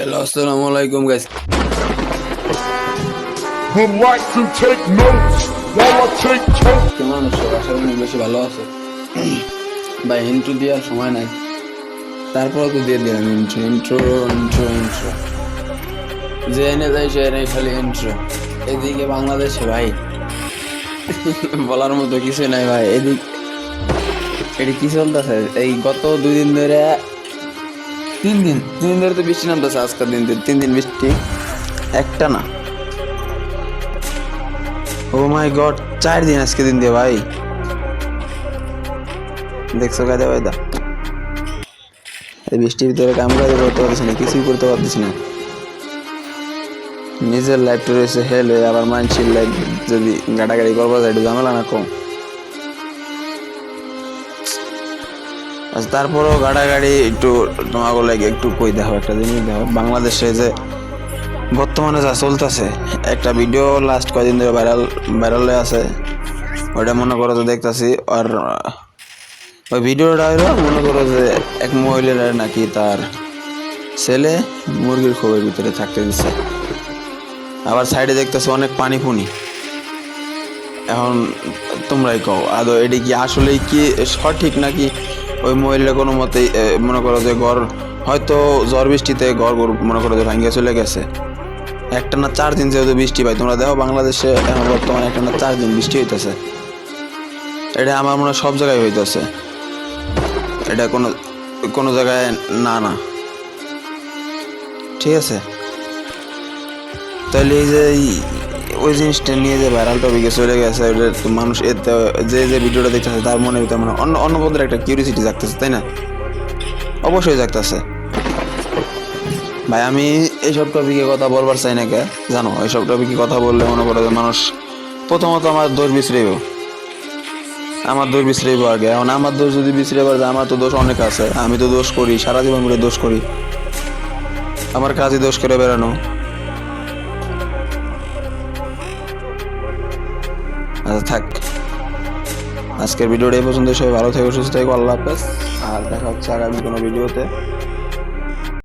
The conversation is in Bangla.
Hello, assalamualaikum guys. Would like to take notes while I take toast. কেমন আছো? আশা করি বেশি ভালো আছো। ভাই ইন্ট্রো দেওয়ার সময় নাই, তারপরে তো দিয়ে দিলাম ইন্ট্রো। যে এনে যাই সে এনে খালি ইন্ট্রো। এদিকে বাংলাদেশে ভাই বলার মতো কিছু নাই ভাই। এটি কি চলতেছে এই গত 2 দিন ধরে, 3 দিন ধরে তো বৃষ্টি নামতেছে। আজকের 3 দিন বৃষ্টি একটা না। ও মাই গড, 4 দিন আজকে দিন দিয়ে ভাই। দেখছো কাজে ভাই দা, এই বৃষ্টির ভিতরে কাম কাজ করতে পারতেছি না, কিছুই করতে পারতেছি না। নিজের লাইফটা রয়েছে হেল হয়ে, আবার মানুষের লাইফ যদি গাড়াগাড়ি করবো যায়, একটু ঝামেলা না কম। আচ্ছা, তারপরও গাড়াগাড়ি একটু তোমাকে লাগে একটু কই দেখো একটা জিনিস দেখো। বাংলাদেশে যে বর্তমানে যা চলতেছে, একটা ভিডিও লাস্ট কয়েকদিন ধরে ভাইরাল আছে, ওইটা মনে করো যে দেখতেছি। আর ওই ভিডিওটা হলো মনে করো যে এক মহিলার নাকি তার ছেলে মুরগির খোপের ভিতরে থাকতে দিচ্ছে, আবার সাইডে দেখতেছে অনেক পানি ফুনি। এখন তোমরাই কও আদৌ এটি কি আসলেই কি সঠিক, নাকি ওই মহিলা কোনো মতেই মনে করো যে ঘর হয়তো ঝড় বৃষ্টিতে ঘর মনে করো যে ভাঙ্গিয়ে চলে গেছে। একটা না 4 দিন যেহেতু বৃষ্টি ভাই, তোমরা দেখো বাংলাদেশে এখন বর্তমানে একটা না 4 দিন বৃষ্টি হইতেছে। এটা আমার মনে হয় সব জায়গায় হইতেছে, এটা কোনো জায়গায় না ঠিক আছে। তাহলে এই যে ওই জিনিসটা নিয়ে যে ভাইরাল টপিকে চলে গেছে, ওটা তো মানুষ এতে যে ভিডিওটা দেখতেছে তার মনে ভিতরে মানে অন্য বন্ধুর একটা কিউরিয়াসিটি জাগতেছে, তাই না? অবশ্যই জাগতেছে ভাই। আমি এইসব টপিকে কথা বলবার চাই না কে জানো, এইসব টপিকে কথা বললে মনে করো যে মানুষ প্রথমত আমার দোষ বিছড়াইব আগে। এখন আমার দোষ যদি বিছড়াইবার যায়, আমার তো দোষ অনেক আছে, আমি তো দোষ করি সারা জীবন করে দোষ করি, আমার কাজই দোষ করে বেড়ানো। আচ্ছা থাক, আজকের ভিডিওটা এই পর্যন্ত। সবাই ভালো থেকো, সুস্থ থেকো, আল্লাহ হাফেজ। আর দেখা হচ্ছে আগামী কোনো ভিডিওতে।